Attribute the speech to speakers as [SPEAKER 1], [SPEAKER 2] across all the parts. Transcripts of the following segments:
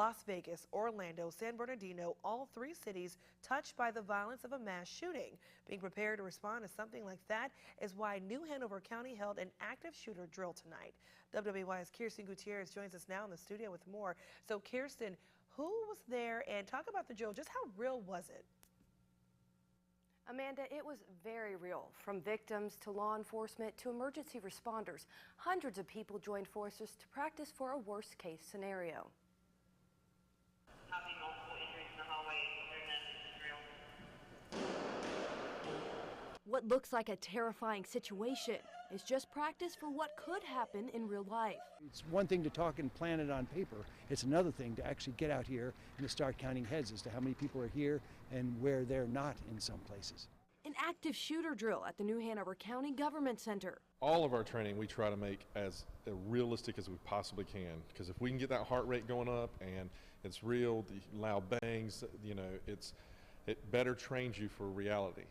[SPEAKER 1] Las Vegas, Orlando, San Bernardino, all three cities touched by the violence of a mass shooting. Being prepared to respond to something like that is why New Hanover County held an active shooter drill tonight. WWY's Kirsten Gutierrez joins us now in the studio with more. So Kirsten, who was there, and talk about the drill? Just how real was it?
[SPEAKER 2] Amanda, it was very real. From victims to law enforcement to emergency responders, hundreds of people joined forces to practice for a worst-case scenario.
[SPEAKER 3] Having multiple injuries in the hallway during the drill.
[SPEAKER 2] What looks like a terrifying situation is just practice for what could happen in real life.
[SPEAKER 4] It's one thing to talk and plan it on paper. It's another thing to actually get out here and to start counting heads as to how many people are here and where they're not in some places.
[SPEAKER 2] An active shooter drill at the new-hanover-county-government-center.
[SPEAKER 5] All of our training we try to make as realistic as we possibly can, because if we can get that heart rate going up and it's real, the loud bangs, you know, it better trains you for reality.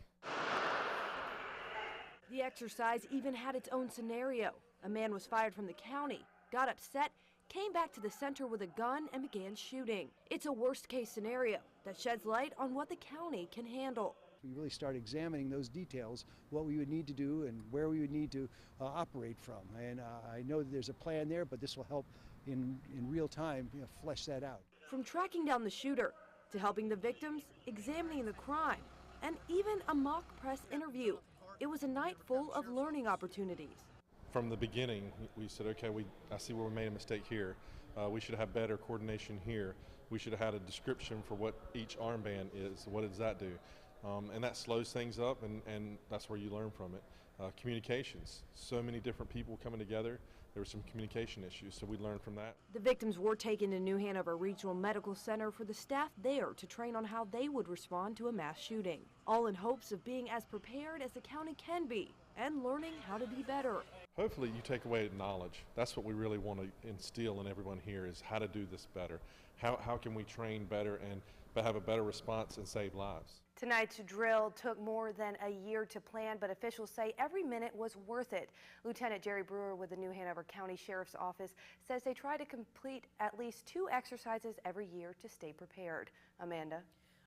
[SPEAKER 2] The exercise even had its own scenario. A man was fired from the county, got upset, came back to the center with a gun and began shooting. It's a worst-case scenario that sheds light on what the county can handle.
[SPEAKER 4] We really start examining those details, what we would need to do and where we would need to operate from. And I know that there's a plan there, but this will help in real time, you know, flesh that out.
[SPEAKER 2] From tracking down the shooter to helping the victims, examining the crime, and even a mock press interview. It was a night full of learning opportunities.
[SPEAKER 5] From the beginning, we said, okay, I see where we made a mistake here. We should have better coordination here. We should have had a description for what each armband is. What does that do? And that slows things up, and that's where you learn from it. Communications, so many different people coming together. There were some communication issues, so we learned from that.
[SPEAKER 2] The victims were taken to New Hanover Regional Medical Center for the staff there to train on how they would respond to a mass shooting, all in hopes of being as prepared as the county can be and learning how to be better.
[SPEAKER 5] Hopefully you take away knowledge. That's what we really want to instill in everyone here, is how to do this better. How can we train better and have a better response and save lives?
[SPEAKER 2] Tonight's drill took more than a year to plan, but officials say every minute was worth it. Lieutenant Jerry Brewer with the New Hanover County Sheriff's Office says they try to complete at least 2 exercises every year to stay prepared. Amanda?